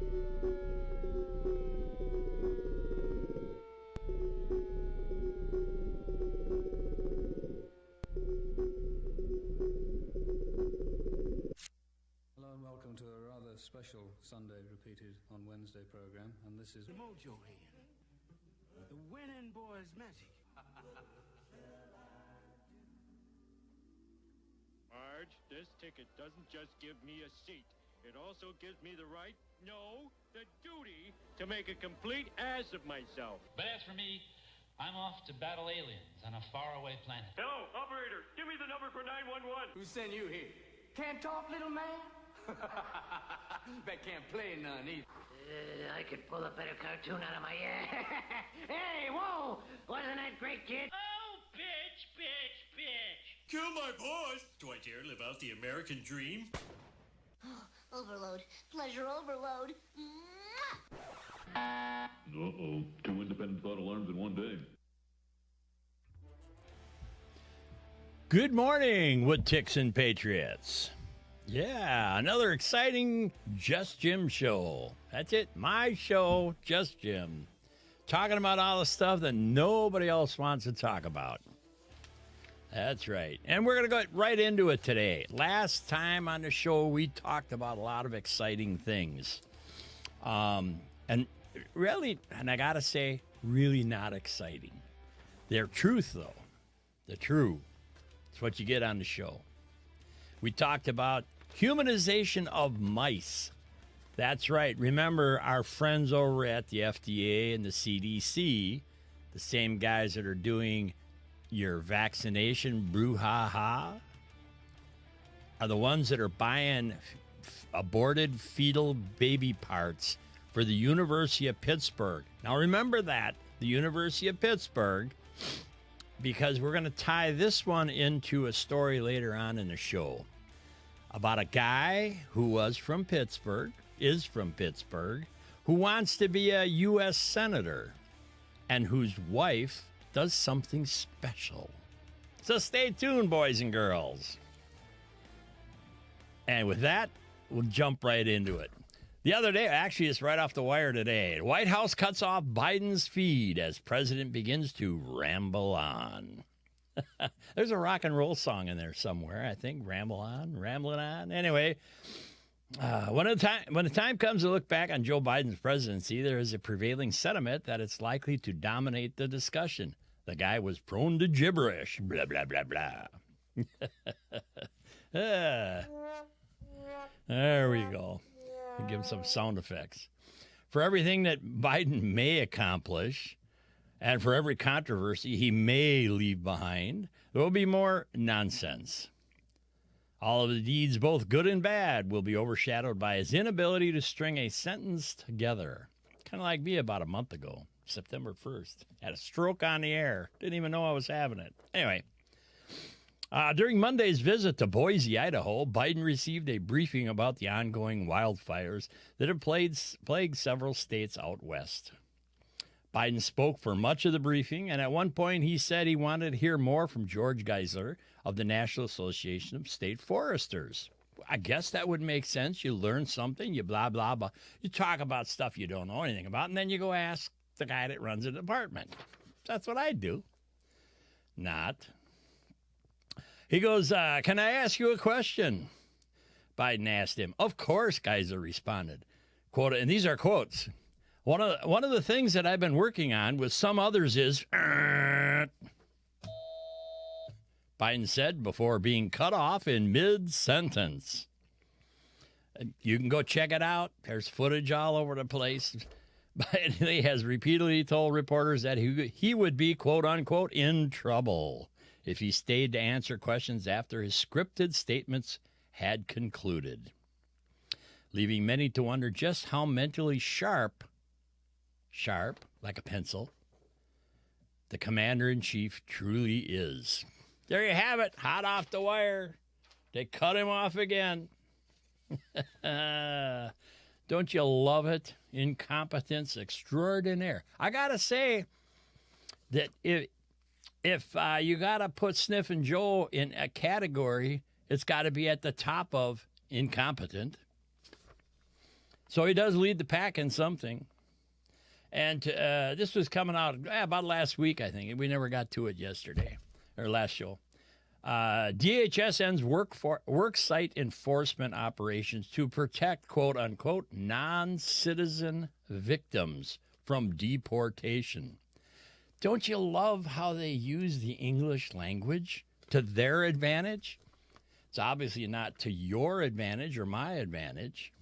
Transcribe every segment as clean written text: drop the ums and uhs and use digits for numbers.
Hello and welcome to a rather special Sunday repeated on Wednesday program, and this is the mojo hand. The winning boy's magic. Marge, this ticket doesn't just give me a seat. It also gives me the right, no, the duty, to make a complete ass of myself. But as for me, I'm off to battle aliens on a faraway planet. Hello, operator, give me the number for 911. Who sent you here? Can't talk, little man? Bet can't play none either. I could pull a better cartoon out of my ass. Hey, whoa! Wasn't that great, kid? Oh, bitch, bitch, bitch. Kill my boss! Do I dare live out the American dream? Overload. Pleasure overload. Uh-oh. 2 independent thought alarms in one day. Good morning, Wood-Tixon Patriots. Yeah, another exciting Just Jim show. That's it, my show, Just Jim. Talking about all the stuff that nobody else wants to talk about. That's right. And we're going to go right into it today. Last time on the show, we talked about a lot of exciting things. And really, and I got to say, really not exciting. They're truth, though. The truth. It's what you get on the show. We talked about humanization of mice. That's right. Remember our friends over at the FDA and the CDC, the same guys that are doing your vaccination brouhaha, are the ones that are buying aborted fetal baby parts for the University of Pittsburgh. Now remember that, the University of Pittsburgh, because we're going to tie this one into a story later on in the show about a guy who was from Pittsburgh, is from Pittsburgh, who wants to be a U.S. Senator and whose wife does something special. So stay tuned, boys and girls. And with that, we'll jump right into it. The other day, actually, it's right off the wire today. The White House cuts off Biden's feed as president begins to ramble on. There's a rock and roll song in there somewhere, I think. Ramble on, rambling on. Anyway, when the time comes to look back on Joe Biden's presidency, there is a prevailing sentiment that it's likely to dominate the discussion. The guy was prone to gibberish. Blah, blah, blah, blah. There we go. Give him some sound effects. For everything that Biden may accomplish, and for every controversy he may leave behind, there will be more nonsense. All of the deeds, both good and bad, will be overshadowed by his inability to string a sentence together. Kind of like me about a month ago, September 1st. Had a stroke on the air. Didn't even know I was having it. Anyway, during Monday's visit to Boise, Idaho, Biden received a briefing about the ongoing wildfires that have plagued several states out west. Biden spoke for much of the briefing, and at one point he said he wanted to hear more from George Geisler of the National Association of State Foresters. I guess that would make sense. You learn something, you blah, blah, blah. You talk about stuff you don't know anything about, and then you go ask the guy that runs the department. That's what I do. Not. He goes, can I ask you a question? Biden asked him. Of course, Geisler responded. Quote, and these are quotes. One of the things that I've been working on with some others is, Biden said before being cut off in mid-sentence. You can go check it out. There's footage all over the place. Biden has repeatedly told reporters that he would be, quote unquote, in trouble if he stayed to answer questions after his scripted statements had concluded, leaving many to wonder just how mentally sharp, like a pencil, the commander-in-chief truly is. There you have it, hot off the wire. They cut him off again. Don't you love it? Incompetence extraordinaire. I got to say that if you got to put SniffinJoe in a category, it's got to be at the top of incompetent. So he does lead the pack in something. And this was coming out about last week, I think. We never got to it yesterday, or last show. DHS ends work site enforcement operations to protect, quote unquote, non-citizen victims from deportation. Don't you love how they use the English language to their advantage? It's obviously not to your advantage or my advantage.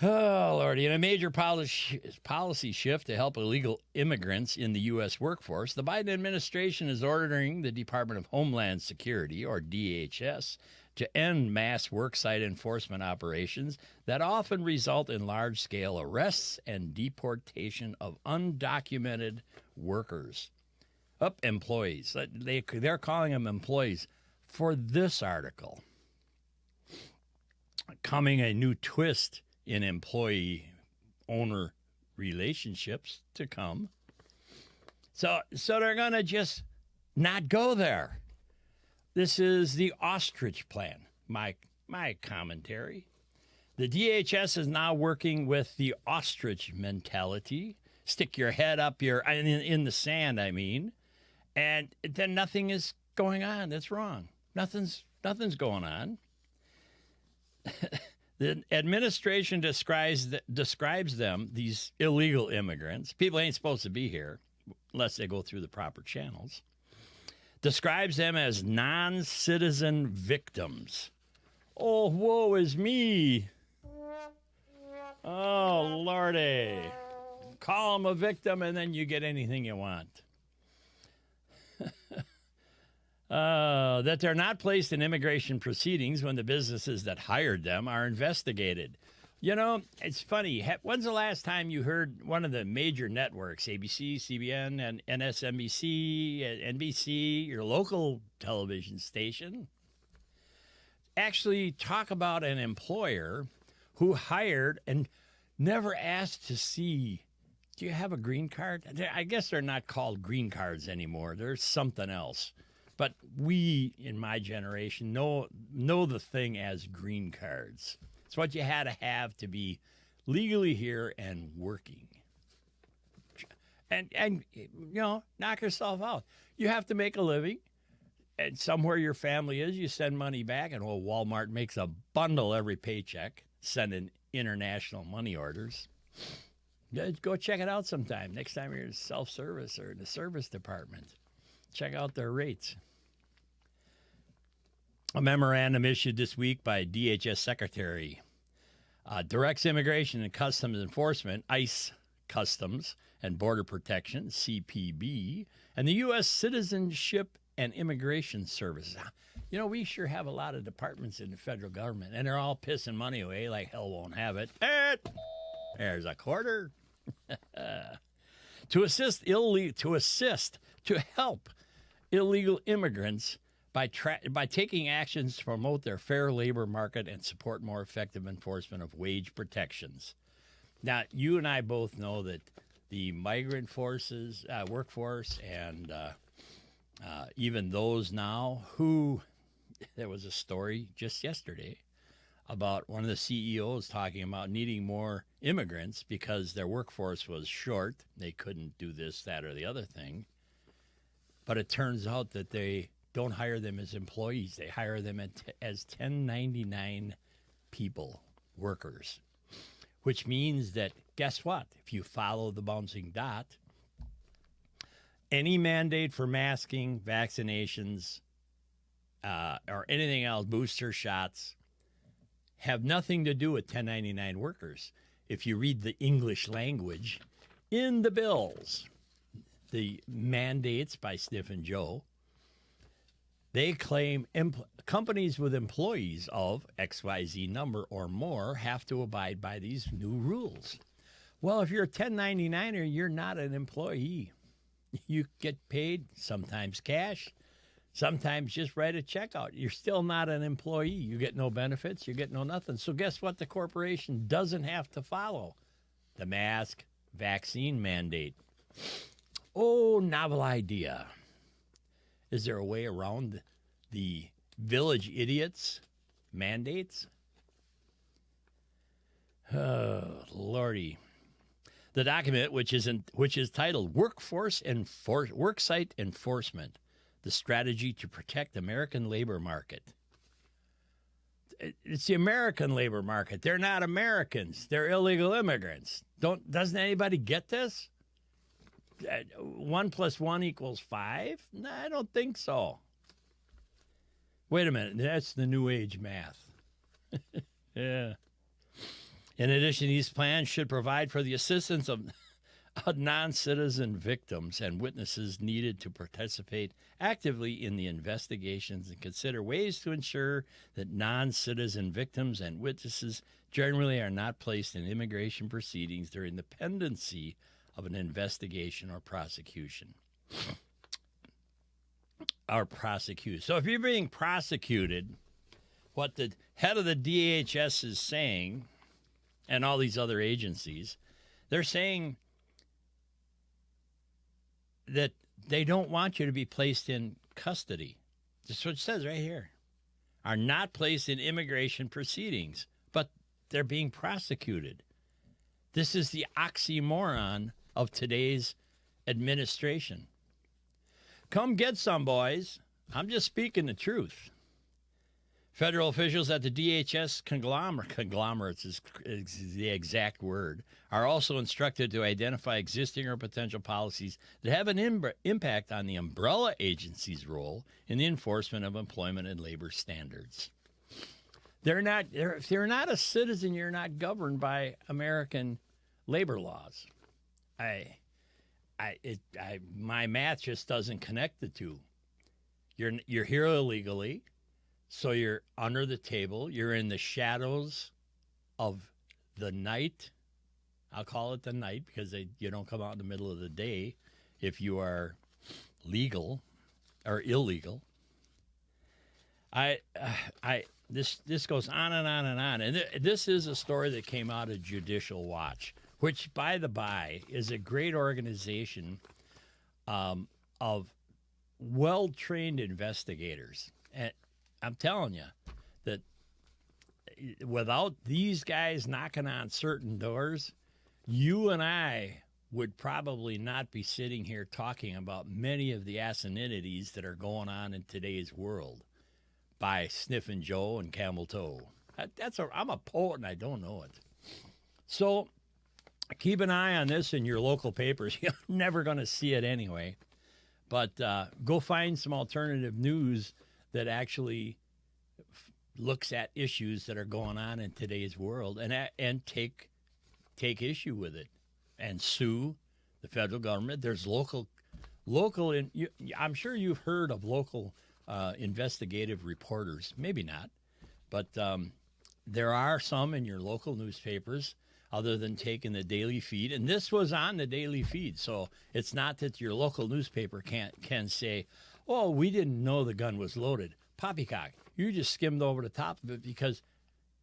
Oh, Lordy. In a major policy shift to help illegal immigrants in the U.S. workforce, the Biden administration is ordering the Department of Homeland Security, or DHS, to end mass worksite enforcement operations that often result in large-scale arrests and deportation of undocumented workers. Employees. They're calling them employees for this article. Coming a new twist in employee-owner relationships to come. So they're going to just not go there. This is the ostrich plan, my commentary. The DHS is now working with the ostrich mentality. Stick your head up in the sand, I mean, and then nothing is going on. That's wrong. Nothing's going on. The administration describes them, these illegal immigrants, people ain't supposed to be here unless they go through the proper channels, describes them as non-citizen victims. Oh, woe is me. Oh, Lordy. Call them a victim and then you get anything you want. That they're not placed in immigration proceedings when the businesses that hired them are investigated. You know, it's funny. When's the last time you heard one of the major networks, ABC, CBN, and MSNBC, NBC, your local television station, actually talk about an employer who hired and never asked to see, do you have a green card? I guess they're not called green cards anymore. There's something else. But we, in my generation, know the thing as green cards. It's what you had to have to be legally here and working. And you know, knock yourself out. You have to make a living. And somewhere your family is, you send money back. And Walmart makes a bundle every paycheck, sending international money orders. Go check it out sometime. Next time you're in self-service or in the service department. Check out their rates. A memorandum issued this week by DHS Secretary directs Immigration and Customs Enforcement, ICE Customs and Border Protection, CPB, and the U.S. Citizenship and Immigration Service. You know, we sure have a lot of departments in the federal government, and they're all pissing money away like hell won't have it. There's a quarter. To help illegal immigrants by taking actions to promote their fair labor market and support more effective enforcement of wage protections. Now, you and I both know that the migrant workforce, and even those now who, there was a story just yesterday about one of the CEOs talking about needing more immigrants because their workforce was short. They couldn't do this, that, or the other thing. But it turns out that they don't hire them as employees. They hire them as 1099 people, workers, which means that, guess what? If you follow the bouncing dot, any mandate for masking, vaccinations, or anything else, booster shots, have nothing to do with 1099 workers. If you read the English language in the bills, the mandates by SniffinJoe, they claim companies with employees of XYZ number or more have to abide by these new rules. Well, if you're a 1099er, you're not an employee. You get paid, sometimes cash, sometimes just write a check out. You're still not an employee. You get no benefits. You get no nothing. So guess what the corporation doesn't have to follow? The mask vaccine mandate. Oh, novel idea. Is there a way around the village idiots mandates? Oh, Lordy. The document, which is titled Worksite Enforcement, the Strategy to Protect American Labor Market. It's the American labor market. They're not Americans. They're illegal immigrants. Doesn't anybody get this? 1 + 1 = 5? No, I don't think so. Wait a minute. That's the New Age math. Yeah. In addition, these plans should provide for the assistance of non-citizen victims and witnesses needed to participate actively in the investigations and consider ways to ensure that non-citizen victims and witnesses generally are not placed in immigration proceedings during the pendency of an investigation or prosecution. So if you're being prosecuted, what the head of the DHS is saying, and all these other agencies, they're saying that they don't want you to be placed in custody. That's what it says right here. Are not placed in immigration proceedings, but they're being prosecuted. This is the oxymoron of today's administration. Come get some, boys. I'm just speaking the truth. Federal officials at the DHS conglomerates is the exact word, are also instructed to identify existing or potential policies that have an impact on the umbrella agency's role in the enforcement of employment and labor standards. If you're not a citizen, you're not governed by American labor laws. My math just doesn't connect the two. You're here illegally. So you're under the table. You're in the shadows of the night. I'll call it the night because you don't come out in the middle of the day if you are legal or illegal. This goes on and on and on. And this is a story that came out of Judicial Watch, which, by the by, is a great organization of well-trained investigators. And I'm telling you that without these guys knocking on certain doors, you and I would probably not be sitting here talking about many of the asininities that are going on in today's world by SniffinJoe and Camel Toe. I'm a poet and I don't know it. So keep an eye on this in your local papers. You're never going to see it anyway. But go find some alternative news that actually looks at issues that are going on in today's world and take issue with it and sue the federal government. There's local. I'm sure you've heard of local investigative reporters. Maybe not, but there are some in your local newspapers. Other than taking the daily feed, and this was on the daily feed, so it's not that your local newspaper can say, "Oh, we didn't know the gun was loaded." Poppycock, you just skimmed over the top of it because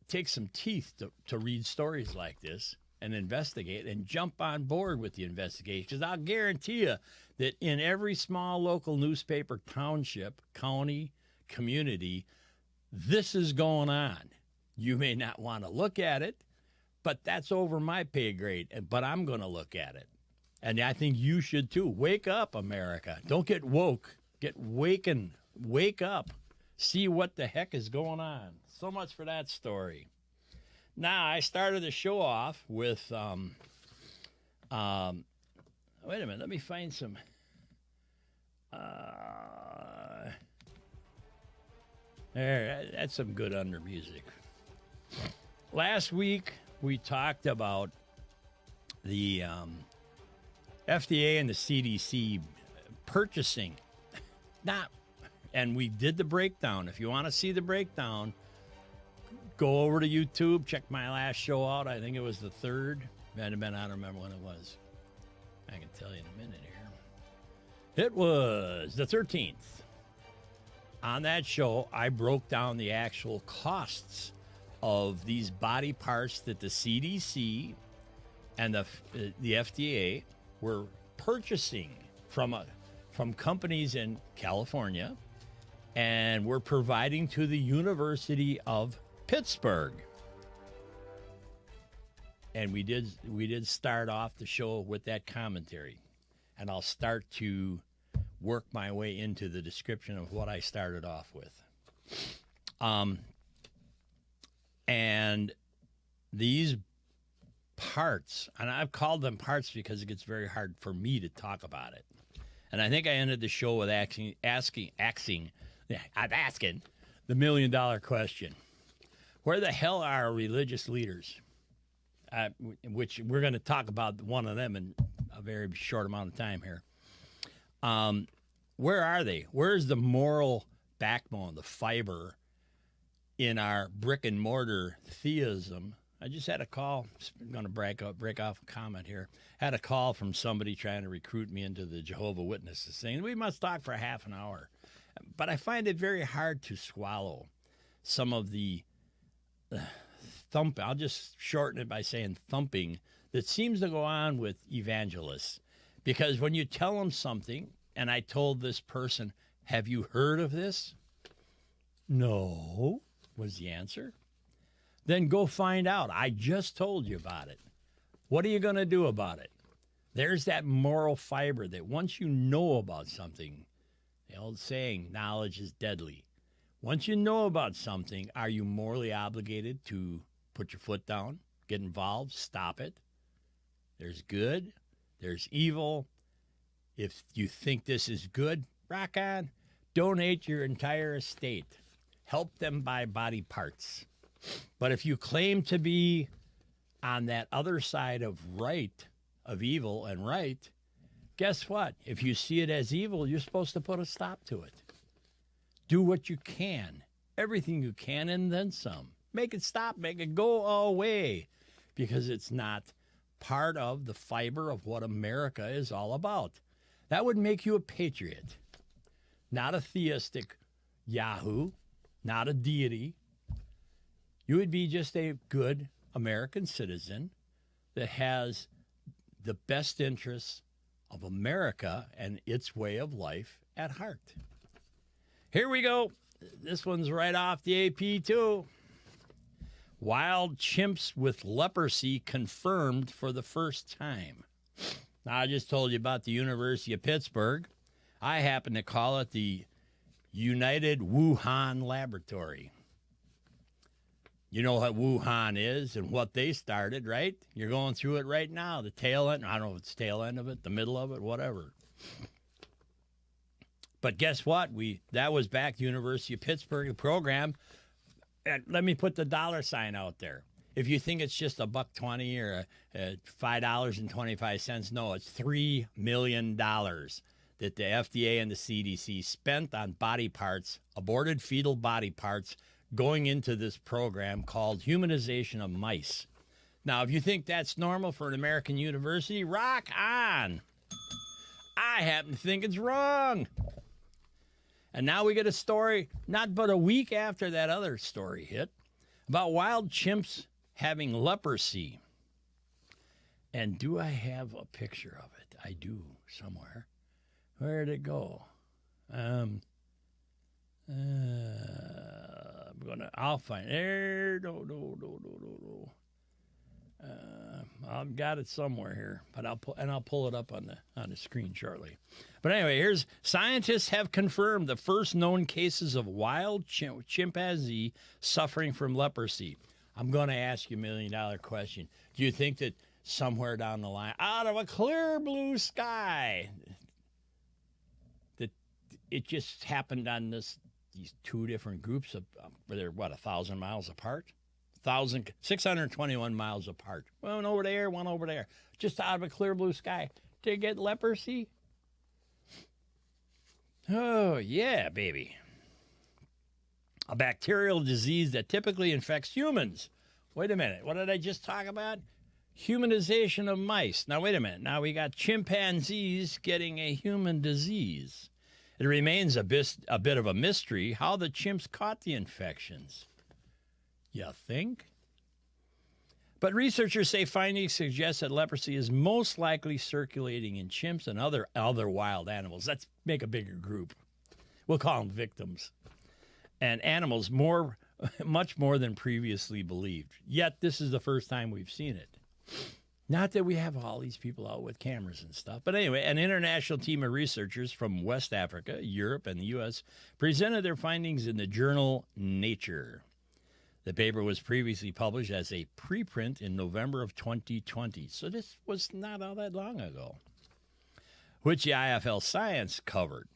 it takes some teeth to read stories like this and investigate and jump on board with the investigation. Because I'll guarantee you that in every small local newspaper, township, county, community, this is going on. You may not want to look at it, but that's over my pay grade, but I'm going to look at it. And I think you should too. Wake up, America. Don't get woke. Get wakened. Wake up. See what the heck is going on. So much for that story. Now, I started the show off with, wait a minute, let me find some, there, that's some good under music. Last week, we talked about the FDA and the CDC purchasing. And we did the breakdown. If you want to see the breakdown, go over to YouTube. Check my last show out. I think it was the 3rd. I don't remember when it was. I can tell you in a minute here. It was the 13th. On that show, I broke down the actual costs of these body parts that the CDC and the FDA were purchasing from companies in California, and were providing to the University of Pittsburgh. And we did start off the show with that commentary. And I'll start to work my way into the description of what I started off with. And these parts, and I've called them parts because it gets very hard for me to talk about it. And I think I ended the show with asking the $1 million question. Where the hell are our religious leaders? Which we're going to talk about one of them in a very short amount of time here. Where are they? Where's the moral backbone, the fiber in our brick and mortar theism? I just had a call. I'm going to break off a comment here. Had a call from somebody trying to recruit me into the Jehovah's Witnesses, saying we must talk for half an hour. But I find it very hard to swallow some of the I'll just shorten it by saying thumping that seems to go on with evangelists. Because when you tell them something, and I told this person, have you heard of this? No, was the answer. Then go find out. I just told you about it. What are you going to do about it? There's that moral fiber that once you know about something, the old saying, knowledge is deadly. Once you know about something, are you morally obligated to put your foot down, get involved, stop it? There's good, there's evil. If you think this is good, rock on. Donate your entire estate. Help them buy body parts. But if you claim to be on that other side of right, of evil and right, guess what? If you see it as evil, you're supposed to put a stop to it. Do what you can, everything you can, and then some. Make it stop, make it go away, because it's not part of the fiber of what America is all about. That would make you a patriot, not a theistic yahoo, not a deity. You would be just a good American citizen that has the best interests of America and its way of life at heart. Here we go. This one's right off the AP, too. Wild chimps with leprosy confirmed for the first time. Now, I just told you about the University of Pittsburgh. I happen to call it the United Wuhan Laboratory. You know what Wuhan is and what they started, right? You're going through it right now. The tail end, I don't know if it's tail end of it, the middle of it, whatever. But guess what? That was back the University of Pittsburgh, the program. And let me put the dollar sign out there. If you think it's just $1.20 or $5.25, no, it's $3 million that the FDA and the CDC spent on body parts, aborted fetal body parts, going into this program called Humanization of Mice. Now, if you think that's normal for an American university, rock on. I happen to think it's wrong. And now we get a story, not but a week after that other story hit, about wild chimps having leprosy. And do I have a picture of it? I do, somewhere. Where'd it go? I'll find it. There, no. I've got it somewhere here, but I'll pull it up on the screen shortly. But anyway, scientists have confirmed the first known cases of wild chimpanzee suffering from leprosy. I'm going to ask you $1 million question. Do you think that somewhere down the line, out of a clear blue sky, that it just happened on these two different groups of, they're 1,000 miles apart? 621 miles apart. One over there, one over there. Just out of a clear blue sky. To get leprosy? Oh, yeah, baby. A bacterial disease that typically infects humans. Wait a minute. What did I just talk about? Humanization of mice. Now, wait a minute. Now we got chimpanzees getting a human disease. It remains a bit of a mystery how the chimps caught the infections. You think? But researchers say findings suggest that leprosy is most likely circulating in chimps and other wild animals. Let's make a bigger group. We'll call them victims. And animals much more than previously believed. Yet this is the first time we've seen it. Not that we have all these people out with cameras and stuff. But anyway, an international team of researchers from West Africa, Europe, and the U.S. presented their findings in the journal Nature. The paper was previously published as a preprint in November of 2020. So this was not all that long ago, which the IFL Science covered.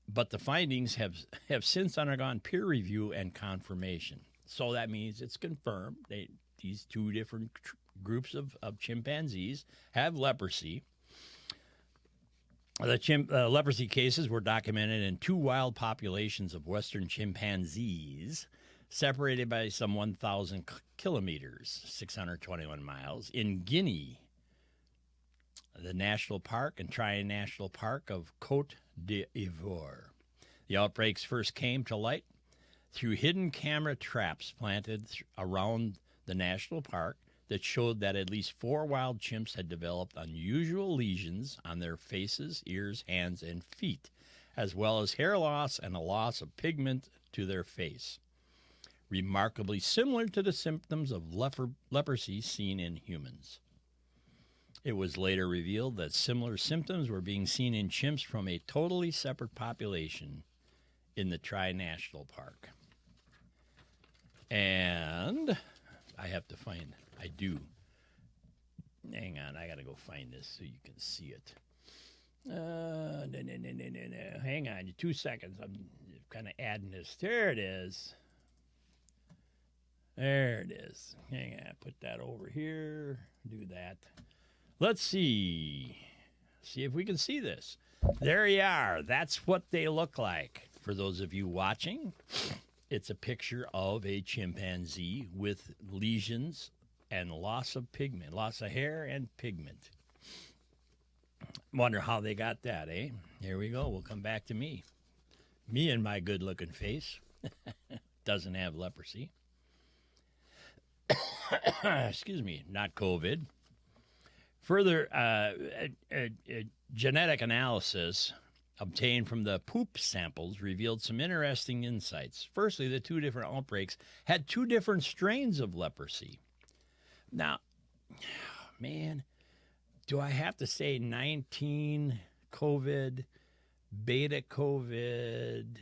But the findings have since undergone peer review and confirmation. So that means it's confirmed. These two different groups of chimpanzees have leprosy. The leprosy cases were documented in two wild populations of western chimpanzees, separated by some 1,000 kilometers, 621 miles, in Guinea, the National Park and Tri-National Park of Côte d'Ivoire. The outbreaks first came to light through hidden camera traps planted around the national park that showed that at least 4 wild chimps had developed unusual lesions on their faces, ears, hands, and feet, as well as hair loss and a loss of pigment to their face, remarkably similar to the symptoms of leprosy seen in humans. It was later revealed that similar symptoms were being seen in chimps from a totally separate population in the Tri-National Park. And I do. Hang on, I got to go find this so you can see it. Hang on, 2 seconds. I'm kind of adding this. There it is. There it is. Hang on, put that over here. Do that. Let's see. See if we can see this. There you are. That's what they look like. For those of you watching, it's a picture of a chimpanzee with lesions and loss of pigment, loss of hair and pigment. Wonder how they got that, eh? Here we go. We'll come back to me. Me and my good-looking face. Doesn't have leprosy. Excuse me, not COVID. Further, genetic analysis obtained from the poop samples revealed some interesting insights. Firstly, the two different outbreaks had two different strains of leprosy. Now, man, do I have to say 19 COVID, beta COVID,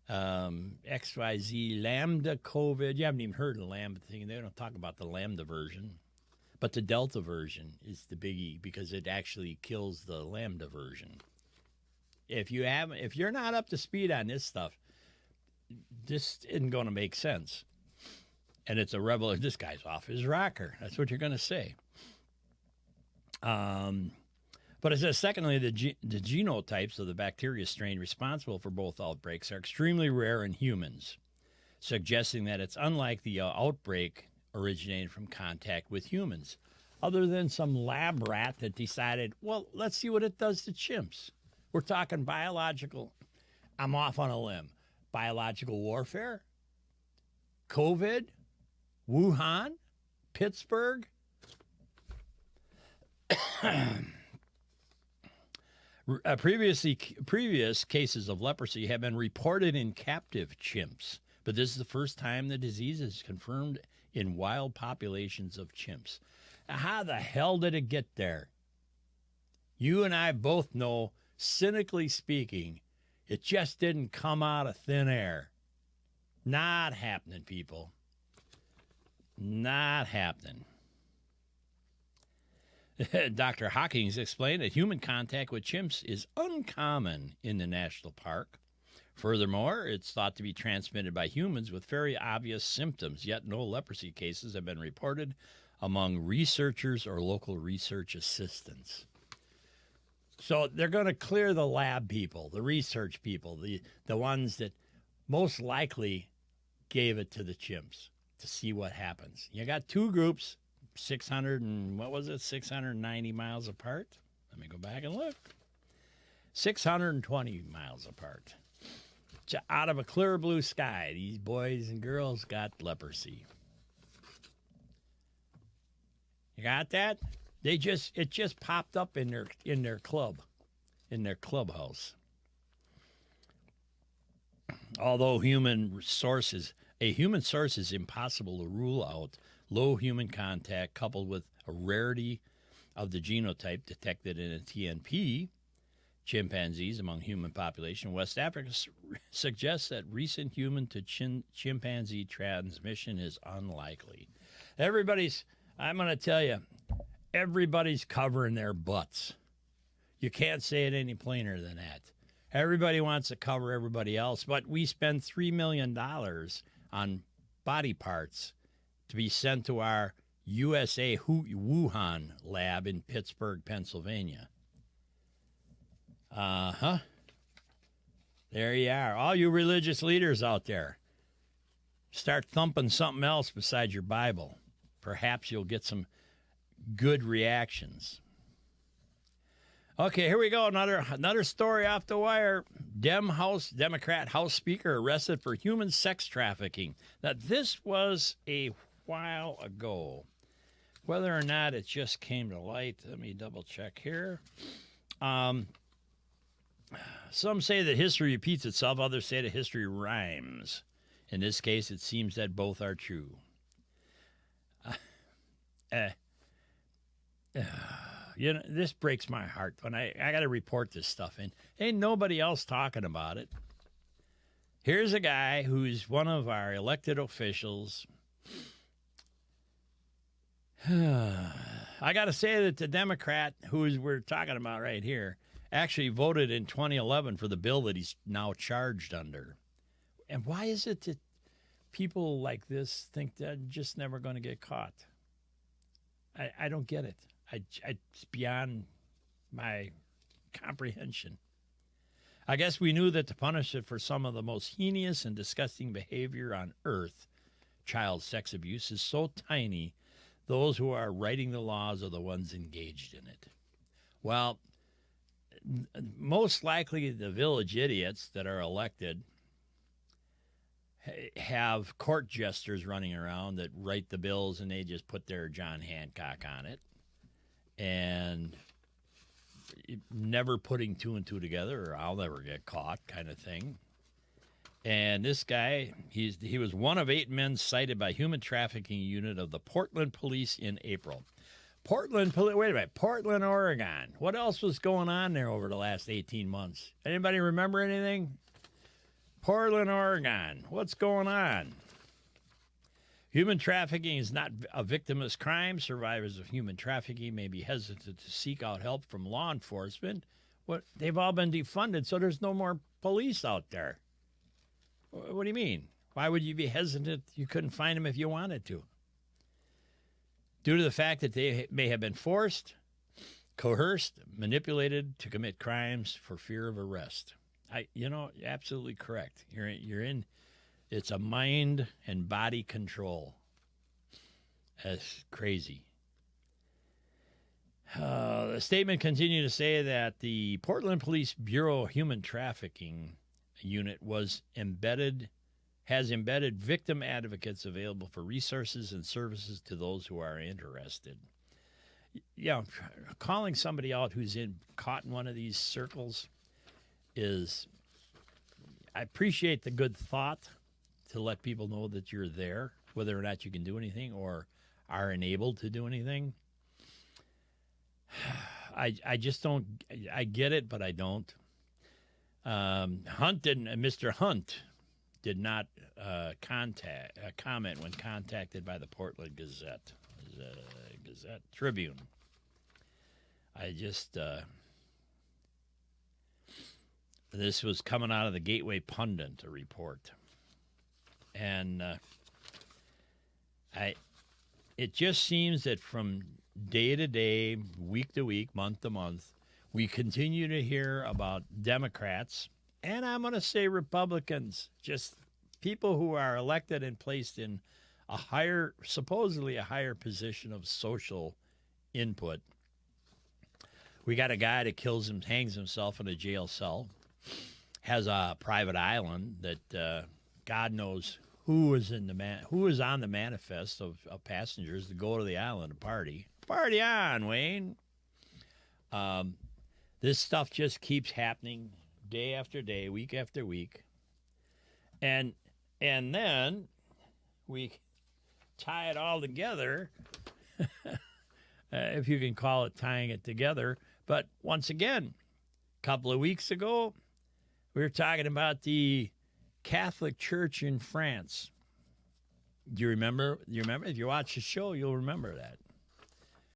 XYZ, lambda COVID? You haven't even heard of the lambda thing. They don't talk about the lambda version. But the delta version is the biggie because it actually kills the lambda version. If you're not up to speed on this stuff, this isn't going to make sense. And it's a rebel. This guy's off his rocker. That's what you're going to say. But it says, secondly, the genotypes of the bacteria strain responsible for both outbreaks are extremely rare in humans, suggesting that it's unlike the outbreak originated from contact with humans, other than some lab rat that decided, well, let's see what it does to chimps. We're talking biological. I'm off on a limb. Biological warfare? COVID? Wuhan? Pittsburgh? Previous cases of leprosy have been reported in captive chimps, but this is the first time the disease is confirmed in wild populations of chimps. How the hell did it get there? You and I both know, cynically speaking, it just didn't come out of thin air. Not happening, people. Not happening. Dr. Hawkins explained that human contact with chimps is uncommon in the national park. Furthermore, it's thought to be transmitted by humans with very obvious symptoms, yet no leprosy cases have been reported among researchers or local research assistants. So they're going to clear the lab people, the research people, the ones that most likely gave it to the chimps to see what happens. You got two groups, 690 miles apart. Let me go back and look. 620 miles apart. Out of a clear blue sky, these boys and girls got leprosy. You got that? It just popped up in their club, in their clubhouse. Although a human source is impossible to rule out low human contact coupled with a rarity of the genotype detected in a TNP chimpanzees among human population in West Africa suggests that recent human to chimpanzee transmission is unlikely. I'm going to tell you, everybody's covering their butts. You can't say it any plainer than that. Everybody wants to cover everybody else, but we spend $3 million on body parts to be sent to our USA Wuhan lab in Pittsburgh, Pennsylvania. There you are. All you religious leaders out there, start thumping something else besides your Bible. Perhaps you'll get some good reactions. Okay, here we go. Another story off the wire. Democrat House Speaker arrested for human sex trafficking. Now, this was a while ago. Whether or not it just came to light, let me double check here. Some say that history repeats itself. Others say that history rhymes. In this case, it seems that both are true. This breaks my heart when I got to report this stuff, and ain't nobody else talking about it. Here's a guy who's one of our elected officials. I got to say that the Democrat who we're talking about right here actually voted in 2011 for the bill that he's now charged under. And why is it that people like this think they're just never going to get caught? I don't get it. It's beyond my comprehension. I guess we knew that to punish it for some of the most heinous and disgusting behavior on earth, child sex abuse, is so tiny, those who are writing the laws are the ones engaged in it. Well, most likely the village idiots that are elected have court jesters running around that write the bills and they just put their John Hancock on it and never putting two and two together, or I'll never get caught kind of thing. And this guy, he was one of 8 men cited by human trafficking unit of the Portland Police in April. Portland, Oregon. What else was going on there over the last 18 months? Anybody remember anything? Portland, Oregon. What's going on? Human trafficking is not a victimless crime. Survivors of human trafficking may be hesitant to seek out help from law enforcement. They've all been defunded, so there's no more police out there. What do you mean? Why would you be hesitant? You couldn't find them if you wanted to. Due to the fact that they may have been forced, coerced, manipulated to commit crimes for fear of arrest. You're absolutely correct. You're in. It's a mind and body control. That's crazy. The statement continued to say that the Portland Police Bureau Human Trafficking Unit has embedded victim advocates available for resources and services to those who are interested. Yeah, calling somebody out who's caught in one of these circles is, I appreciate the good thought to let people know that you're there, whether or not you can do anything or are enabled to do anything. I just don't, I get it, but I don't. Mr. Hunt did not comment when contacted by the Portland Gazette Tribune. This was coming out of the Gateway Pundit, a report. And it just seems that from day to day, week to week, month to month, we continue to hear about Democrats, and I'm going to say Republicans, just people who are elected and placed in supposedly a higher position of social input. We got a guy that hangs himself in a jail cell, has a private island that God knows who is on the manifest of passengers to go to the island to party. Party on, Wayne. This stuff just keeps happening day after day, week after week. And then we tie it all together, if you can call it tying it together. But once again, a couple of weeks ago, we were talking about the Catholic Church in France. Do you remember? If you watch the show, you'll remember that.